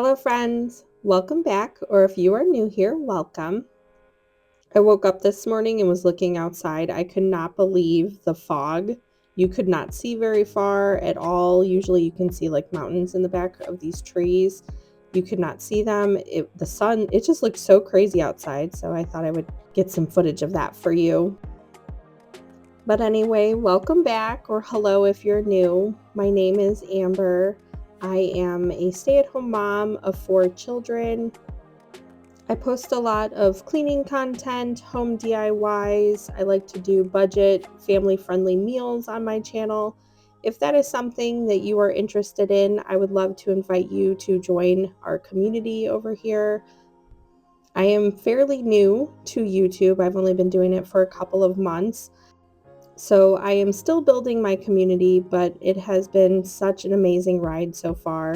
Hello friends, welcome back, or if you are new here, welcome. I woke up this morning and was looking outside. I could not believe the fog. You could not see very far at all. Usually you can see like mountains in the back of these trees. You could not see them. The sun, it just looked so crazy outside, so I thought I would get some footage of that for you. But anyway, welcome back, or hello if you're new. My name is Amber. I am a stay-at-home mom of 4 children. I post a lot of cleaning content, home DIYs. I like to do budget, family-friendly meals on my channel. If that is something that you are interested in, I would love to invite you to join our community over here. I am fairly new to YouTube. I've only been doing it for a couple of months. So I am still building my community, but it has been such an amazing ride so far.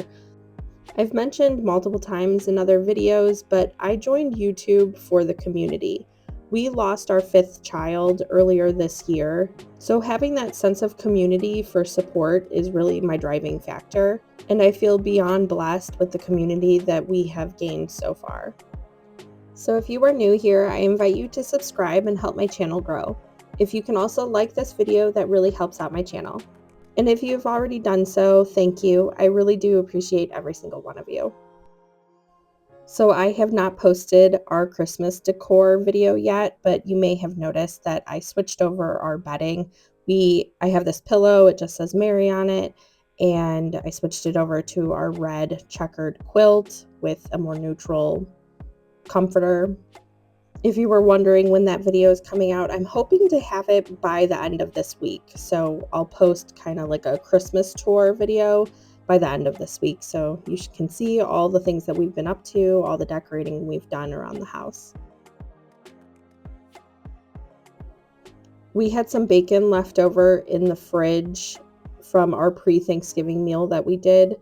I've mentioned multiple times in other videos, but I joined YouTube for the community. We lost our 5th child earlier this year, so having that sense of community for support is really my driving factor, and I feel beyond blessed with the community that we have gained so far. So if you are new here, I invite you to subscribe and help my channel grow. If you can also like this video, that really helps out my channel. And if you've already done so, thank you. I really do appreciate every single one of you. So I have not posted our Christmas decor video yet, but you may have noticed that I switched over our bedding. I have this pillow, it just says Mary on it, and I switched it over to our red checkered quilt with a more neutral comforter. If you were wondering when that video is coming out, I'm hoping to have it by the end of this week. So I'll post kind of like a Christmas tour video by the end of this week. So you can see all the things that we've been up to, all the decorating we've done around the house. We had some bacon left over in the fridge from our pre-Thanksgiving meal that we did.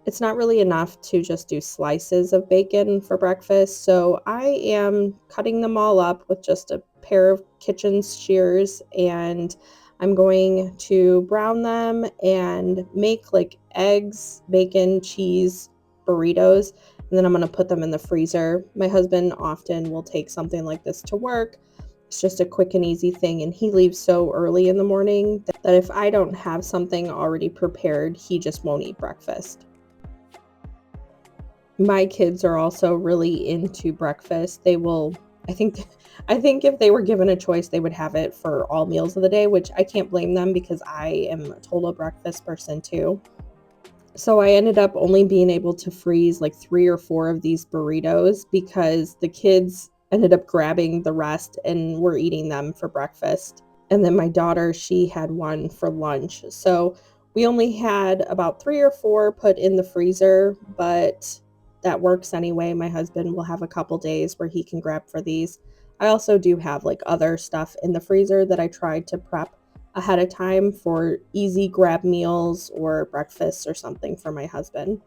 It's not really enough to just do slices of bacon for breakfast, so I am cutting them all up with just a pair of kitchen shears, and I'm going to brown them and make like eggs, bacon, cheese burritos, and then I'm going to put them in the freezer. My husband often will take something like this to work. It's just a quick and easy thing, and he leaves so early in the morning that if I don't have something already prepared, he just won't eat breakfast. My kids are also really into breakfast. They will, I think if they were given a choice, they would have it for all meals of the day, which I can't blame them because I am a total breakfast person too. So I ended up only being able to freeze like 3 or 4 of these burritos because the kids ended up grabbing the rest and were eating them for breakfast. And then my daughter, she had one for lunch. So we only had about 3 or 4 put in the freezer, but that works anyway. My husband will have a couple days where he can grab for these. I also do have like other stuff in the freezer that I tried to prep ahead of time for easy grab meals or breakfast or something for my husband.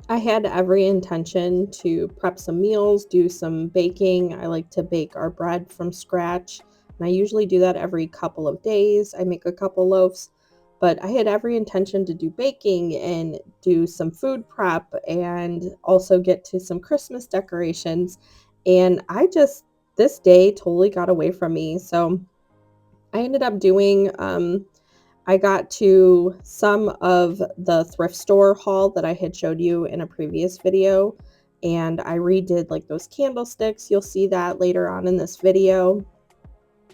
I had every intention to prep some meals, do some baking. I like to bake our bread from scratch, and I usually do that every couple of days. I make a couple loaves. But I had every intention to do baking and do some food prep and also get to some Christmas decorations. And this day totally got away from me. So I ended up doing, I got to some of the thrift store haul that I had showed you in a previous video. And I redid like those candlesticks. You'll see that later on in this video.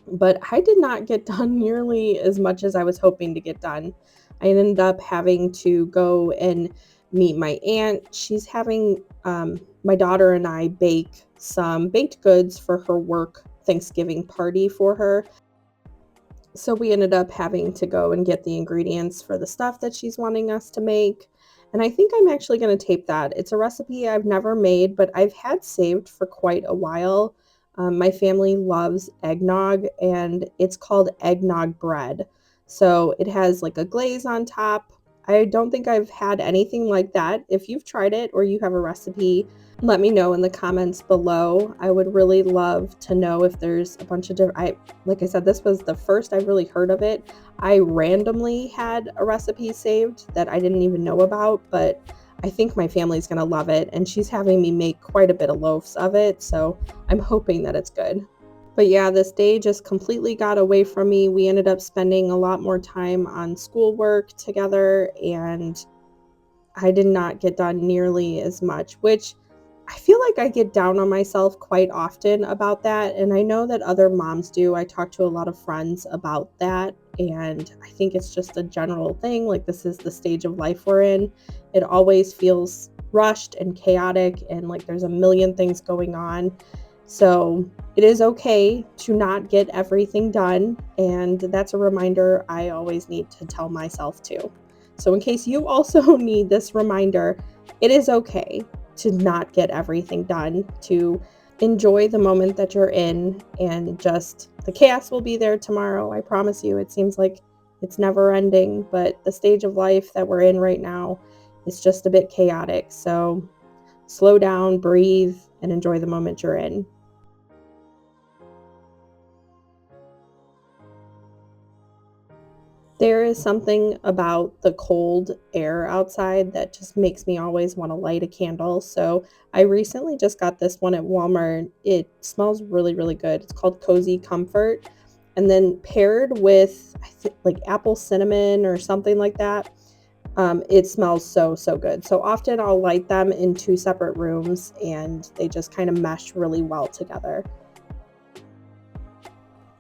But I did not get done nearly as much as I was hoping to get done. I ended up having to go and meet my aunt. She's having my daughter and I bake some baked goods for her work Thanksgiving party for her. So we ended up having to go and get the ingredients for the stuff that she's wanting us to make. And I think I'm actually going to tape that. It's a recipe I've never made, but I've had saved for quite a while. My family loves eggnog, and it's called eggnog bread. So it has like a glaze on top. I don't think I've had anything like that. If you've tried it or you have a recipe, let me know in the comments below. I would really love to know if there's a bunch of different, like I said, this was the first I've really heard of it. I randomly had a recipe saved that I didn't even know about, but I think my family's going to love it, and she's having me make quite a bit of loaves of it, so I'm hoping that it's good. But yeah, this day just completely got away from me. We ended up spending a lot more time on schoolwork together, and I did not get done nearly as much, which I feel like I get down on myself quite often about that. And I know that other moms do. I talk to a lot of friends about that. And I think it's just a general thing. Like, this is the stage of life we're in. It always feels rushed and chaotic, and like there's a million things going on. So it is okay to not get everything done. And that's a reminder I always need to tell myself too. So in case you also need this reminder, it is okay to not get everything done, to enjoy the moment that you're in, and just the chaos will be there tomorrow. I promise you. It seems like it's never ending, but the stage of life that we're in right now is just a bit chaotic. So slow down, breathe, and enjoy the moment you're in. There is something about the cold air outside that just makes me always want to light a candle. So I recently just got this one at Walmart. It smells really, really good. It's called Cozy Comfort. And then paired with, I think, like apple cinnamon or something like that, it smells so, so good. So often I'll light them in two separate rooms, and they just kind of mesh really well together.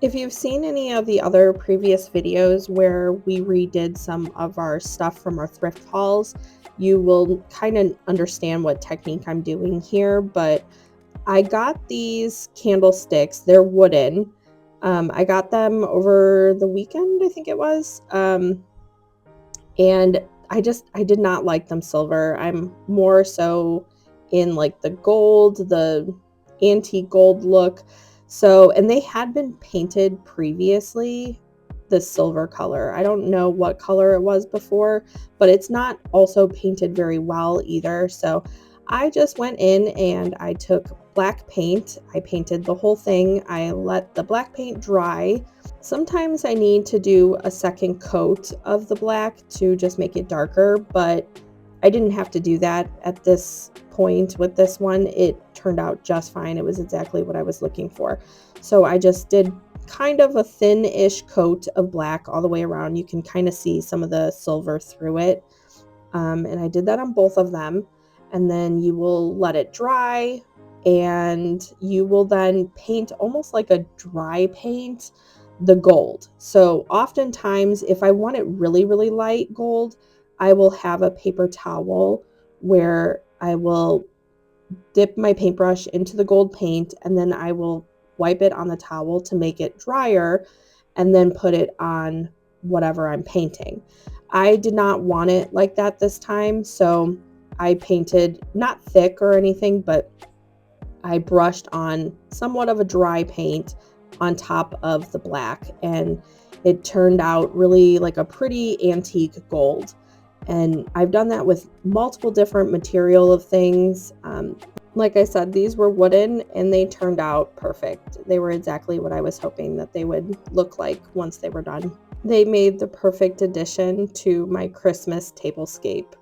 If you've seen any of the other previous videos where we redid some of our stuff from our thrift hauls, you will kind of understand what technique I'm doing here. But I got these candlesticks. They're wooden. I got them over the weekend, I think it was. And I did not like them silver. I'm more so in like the gold, the antique gold look. So, and they had been painted previously the silver color. I don't know what color it was before, but it's not also painted very well either. So I just went in and I took black paint. I painted the whole thing. I let the black paint dry. Sometimes I need to do a second coat of the black to just make it darker, but I didn't have to do that at this point with this one. It turned out just fine. It was exactly what I was looking for. So I just did kind of a thin-ish coat of black all the way around. You can kind of see some of the silver through it. And I did that on both of them. And then you will let it dry, and you will then paint almost like a dry paint the gold. So oftentimes, if I want it really, really light gold, I will have a paper towel where I will dip my paintbrush into the gold paint, and then I will wipe it on the towel to make it drier, and then put it on whatever I'm painting. I did not want it like that this time, so I painted not thick or anything, but I brushed on somewhat of a dry paint on top of the black, and it turned out really like a pretty antique gold. And I've done that with multiple different material of things. Like I said, these were wooden, and they turned out perfect. They were exactly what I was hoping that they would look like once they were done. They made the perfect addition to my Christmas tablescape.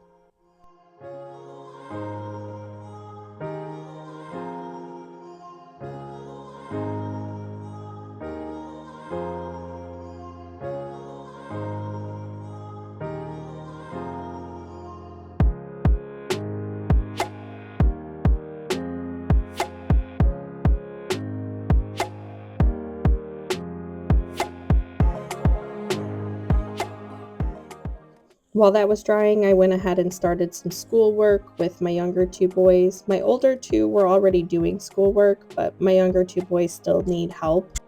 While that was drying, I went ahead and started some schoolwork with my younger two boys. My older two were already doing schoolwork, but my younger two boys still need help.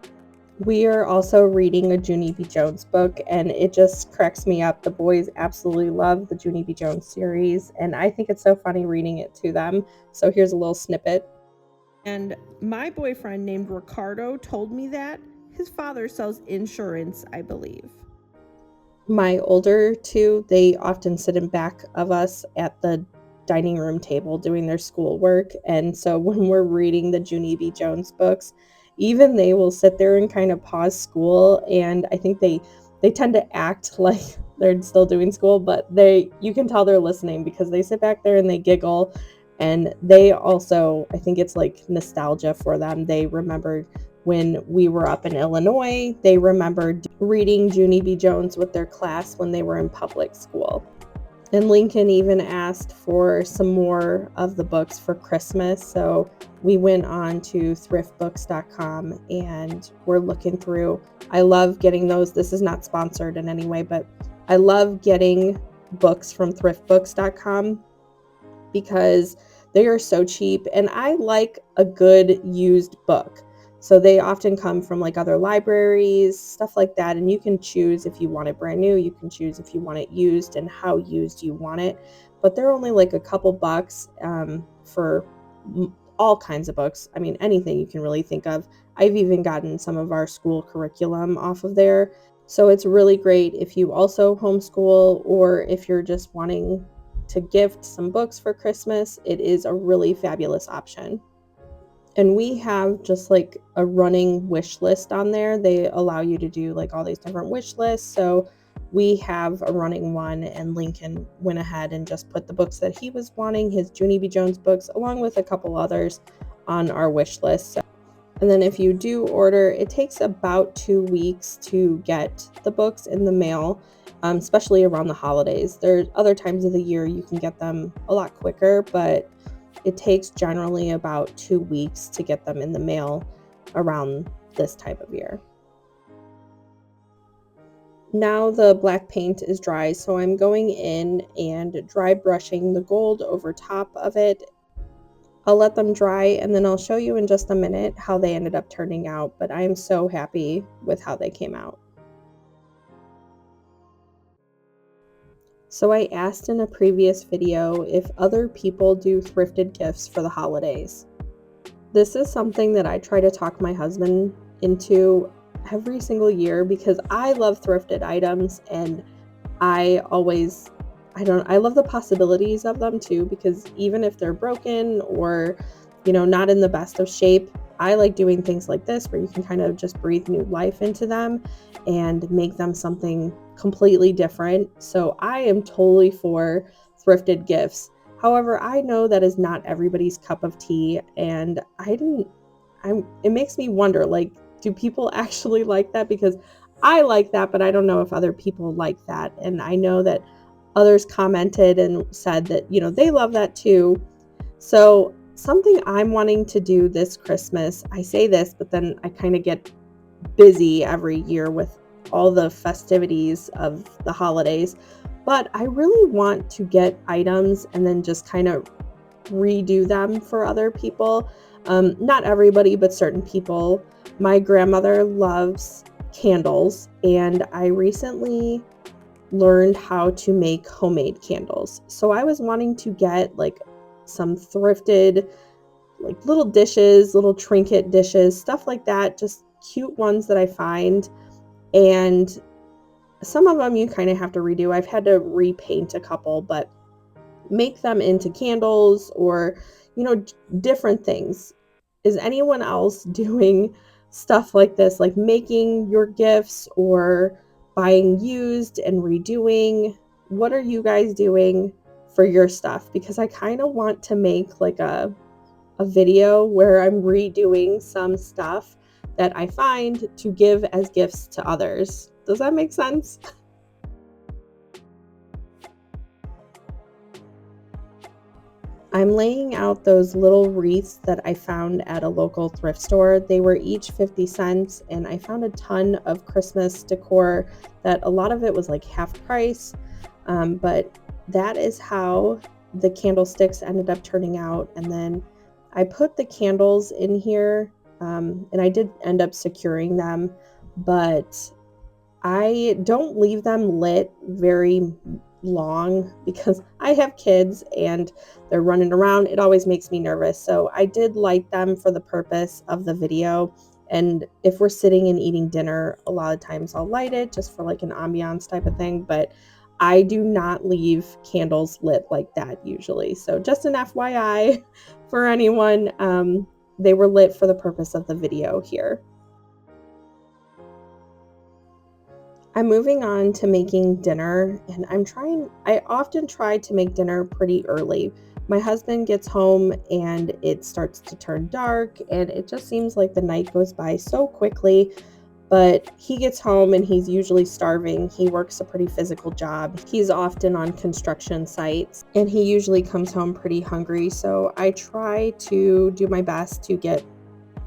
We are also reading a Junie B. Jones book, and it just cracks me up. The boys absolutely love the Junie B. Jones series, and I think it's so funny reading it to them. So here's a little snippet. And my boyfriend named Ricardo told me that his father sells insurance, I believe. My older two, they often sit in back of us at the dining room table doing their schoolwork. And so when we're reading the Junie B. Jones books, even they will sit there and kind of pause school. And I think they they tend to act like they're still doing school, but you can tell they're listening because they sit back there and they giggle. And they also, I think it's like nostalgia for them. They remembered when we were up in Illinois. They remembered reading Junie B. Jones with their class when they were in public school. And Lincoln even asked for some more of the books for Christmas. So we went on to thriftbooks.com and we're looking through. I love getting those. This is not sponsored in any way, but I love getting books from thriftbooks.com because they are so cheap, and I like a good used book. So they often come from like other libraries, stuff like that, and you can choose if you want it brand new, you can choose if you want it used and how used you want it. But they're only like a couple bucks for all kinds of books. I mean, anything you can really think of. I've even gotten some of our school curriculum off of there. So it's really great if you also homeschool, or if you're just wanting to gift some books for Christmas. It is a really fabulous option. And we have just like a running wish list on there. They allow you to do like all these different wish lists. So we have a running one, and Lincoln went ahead and just put the books that he was wanting, his Junie B. Jones books, along with a couple others on our wish list. And then if you do order, it takes about 2 weeks to get the books in the mail, especially around the holidays. There's other times of the year you can get them a lot quicker, but it takes generally about 2 weeks to get them in the mail around this type of year. Now the black paint is dry, so I'm going in and dry brushing the gold over top of it. I'll let them dry, and then I'll show you in just a minute how they ended up turning out, but I am so happy with how they came out. So I asked in a previous video if other people do thrifted gifts for the holidays. This is something that I try to talk my husband into every single year because I love thrifted items, and I love the possibilities of them too, because even if they're broken or, not in the best of shape, I like doing things like this where you can kind of just breathe new life into them and make them something completely different. So I am totally for thrifted gifts. However, I know that is not everybody's cup of tea, and it makes me wonder, like, do people actually like that? Because I like that, but I don't know if other people like that. And I know that others commented and said that, they love that too. So something I'm wanting to do this Christmas, I say this, but then I kind of get busy every year with all the festivities of the holidays. But I really want to get items and then just kind of redo them for other people. Not everybody, but certain people. My grandmother loves candles, and I recently learned how to make homemade candles. So I was wanting to get like some thrifted, like little dishes, little trinket dishes, stuff like that, just cute ones that I find. And some of them you kind of have to redo. I've had to repaint a couple, but make them into candles or, different things. Is anyone else doing stuff like this, like making your gifts or buying used and redoing? What are you guys doing for your stuff? Because I kind of want to make like a video where I'm redoing some stuff that I find to give as gifts to others. Does that make sense? I'm laying out those little wreaths that I found at a local thrift store. They were each 50 cents, and I found a ton of Christmas decor that a lot of it was like half price. But that is how the candlesticks ended up turning out. And then I put the candles in here, and I did end up securing them, but I don't leave them lit very long because I have kids and they're running around. It always makes me nervous. So I did light them for the purpose of the video. And if we're sitting and eating dinner, a lot of times I'll light it just for like an ambiance type of thing. But I do not leave candles lit like that usually. So just an FYI for anyone, they were lit for the purpose of the video here. I'm moving on to making dinner, and I often try to make dinner pretty early. My husband gets home and it starts to turn dark, and it just seems like the night goes by so quickly. But he gets home and he's usually starving. He works a pretty physical job. He's often on construction sites, and he usually comes home pretty hungry. So I try to do my best to get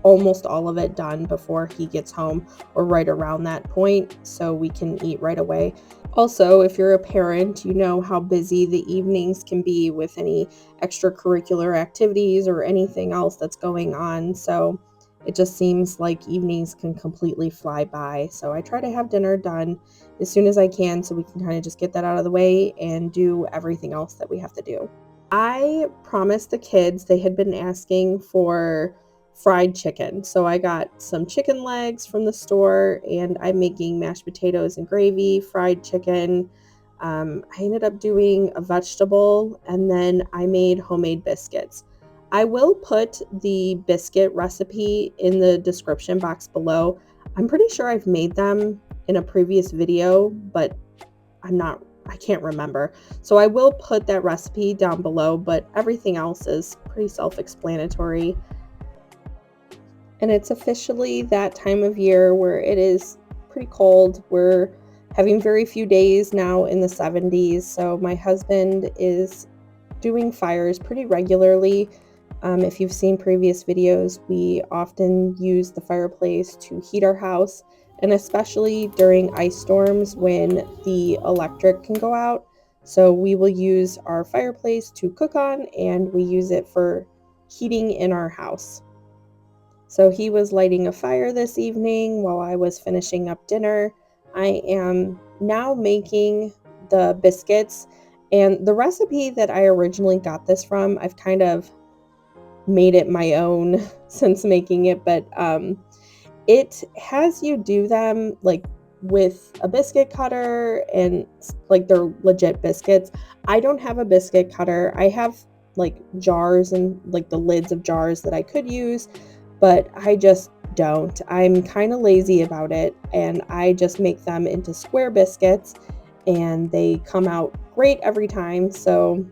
almost all of it done before he gets home or right around that point so we can eat right away. Also, if you're a parent, you know how busy the evenings can be with any extracurricular activities or anything else that's going on. So it just seems like evenings can completely fly by. So I try to have dinner done as soon as I can so we can kind of just get that out of the way and do everything else that we have to do. I promised the kids, they had been asking for fried chicken. So I got some chicken legs from the store, and I'm making mashed potatoes and gravy, fried chicken. I ended up doing a vegetable, and then I made homemade biscuits. I will put the biscuit recipe in the description box below. I'm pretty sure I've made them in a previous video, but I can't remember. So I will put that recipe down below, but everything else is pretty self-explanatory. And it's officially that time of year where it is pretty cold. We're having very few days now in the 70s. So my husband is doing fires pretty regularly. If you've seen previous videos, we often use the fireplace to heat our house, and especially during ice storms when the electric can go out. So we will use our fireplace to cook on, and we use it for heating in our house. So he was lighting a fire this evening while I was finishing up dinner. I am now making the biscuits, and the recipe that I originally got this from, I've kind of made it my own since making it, but it has you do them like with a biscuit cutter, and like they're legit biscuits. I don't have a biscuit cutter. I have like jars and like the lids of jars that I could use, but I just don't. I'm kind of lazy about it, and I just make them into square biscuits, and they come out great every time. So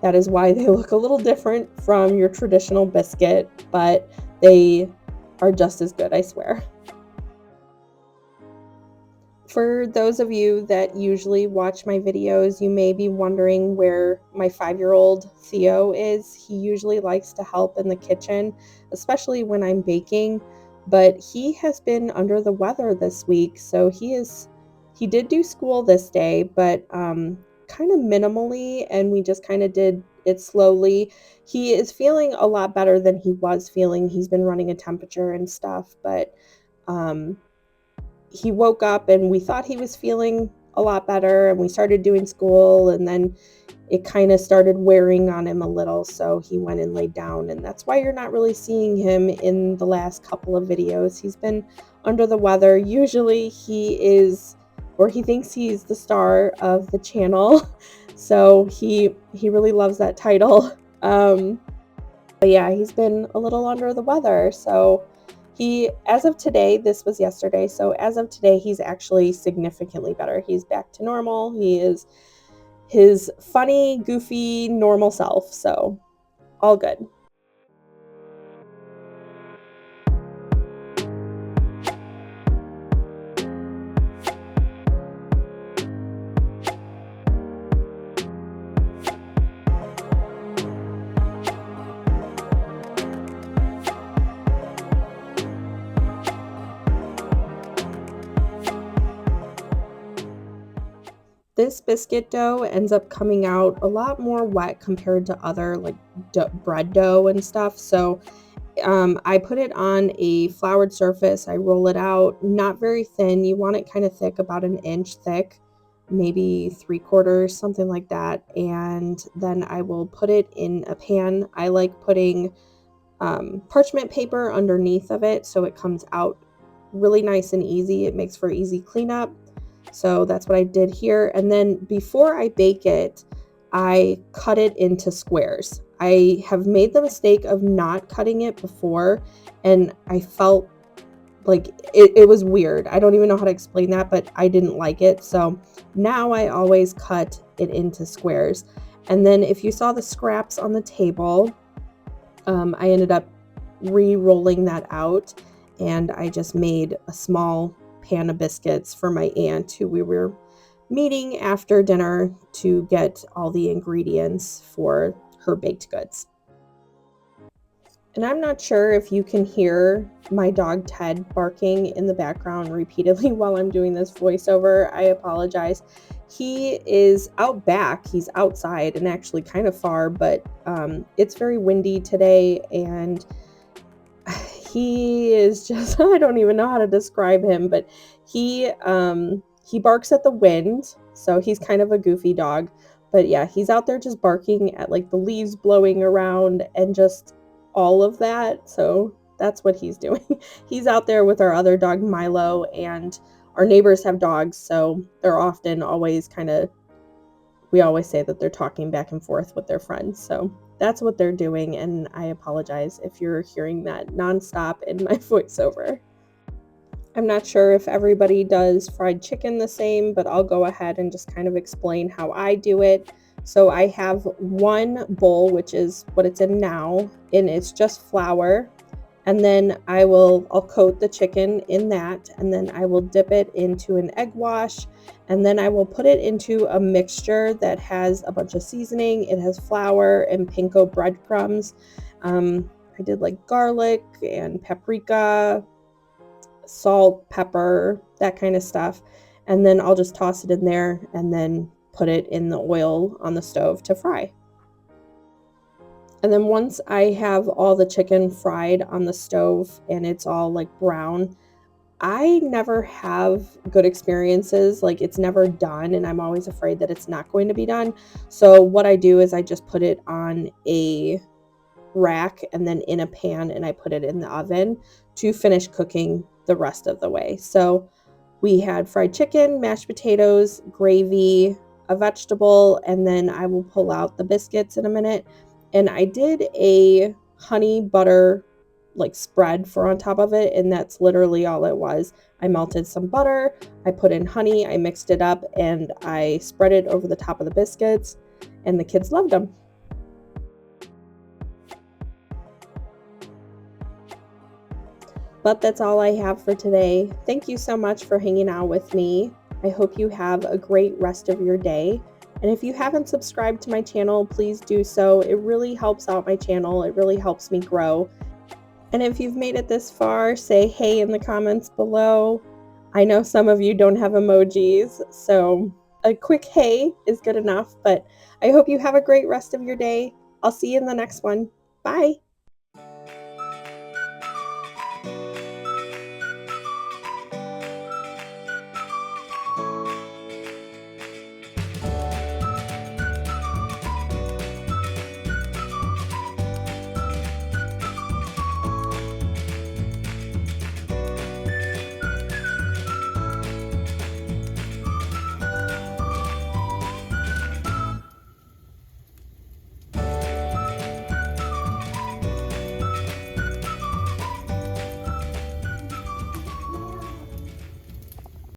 that is why they look a little different from your traditional biscuit, but they are just as good, I swear. For those of you that usually watch my videos, you may be wondering where my 5-year-old Theo is. He usually likes to help in the kitchen, especially when I'm baking, but he has been under the weather this week. So he did do school this day, but kind of minimally, and we just kind of did it slowly. He is feeling a lot better than he was feeling. He's been running a temperature and stuff, but he woke up and we thought he was feeling a lot better, and we started doing school, and then it kind of started wearing on him a little, so he went and laid down, and that's why you're not really seeing him in the last couple of videos. He's been under the weather. Usually he thinks he's the star of the channel, so he really loves that title. But yeah, he's been a little under the weather, so as of today, this was yesterday, so as of today, he's actually significantly better. He's back to normal. He is his funny, goofy, normal self, so all good. This biscuit dough ends up coming out a lot more wet compared to other like bread dough and stuff. So I put it on a floured surface. I roll it out, not very thin. You want it kind of thick, about an inch thick, maybe 3/4, something like that. And then I will put it in a pan. I like putting parchment paper underneath of it so it comes out really nice and easy. It makes for easy cleanup. So that's what I did here. And then before I bake it, I cut it into squares. I have made the mistake of not cutting it before, and I felt like it was weird. I don't even know how to explain that, but I didn't like it. So now I always cut it into squares. And then if you saw the scraps on the table, I ended up re-rolling that out, and I just made a small pan of biscuits for my aunt who we were meeting after dinner to get all the ingredients for her baked goods. And I'm not sure if you can hear my dog Ted barking in the background repeatedly while I'm doing this voiceover. I apologize. He is out back. He's outside and actually kind of far, but it's very windy today, and he is just, I don't even know how to describe him, but he barks at the wind, so he's kind of a goofy dog. But yeah, he's out there just barking at like the leaves blowing around and just all of that. So that's what he's doing. He's out there with our other dog Milo, and our neighbors have dogs, so they're often always we always say that they're talking back and forth with their friends. So that's what they're doing, and I apologize if you're hearing that nonstop in my voiceover. I'm not sure if everybody does fried chicken the same, but I'll go ahead and just kind of explain how I do it. So I have one bowl, which is what it's in now, and it's just flour. And then I'll coat the chicken in that, and then I will dip it into an egg wash, and then I will put it into a mixture that has a bunch of seasoning. It has flour and panko breadcrumbs. I did like garlic and paprika, salt, pepper, that kind of stuff. And then I'll just toss it in there and then put it in the oil on the stove to fry. And then once I have all the chicken fried on the stove and it's all like brown, I never have good experiences. Like, it's never done, and I'm always afraid that it's not going to be done. So what I do is I just put it on a rack and then in a pan, and I put it in the oven to finish cooking the rest of the way. So we had fried chicken, mashed potatoes, gravy, a vegetable, and then I will pull out the biscuits in a minute. And I did a honey butter like spread for on top of it, and that's literally all it was. I melted some butter, I put in honey, I mixed it up, and I spread it over the top of the biscuits, and the kids loved them. But that's all I have for today. Thank you so much for hanging out with me. I hope you have a great rest of your day. And if you haven't subscribed to my channel, please do so. It really helps out my channel. It really helps me grow. And if you've made it this far, say hey in the comments below. I know some of you don't have emojis, so a quick hey is good enough. But I hope you have a great rest of your day. I'll see you in the next one. Bye.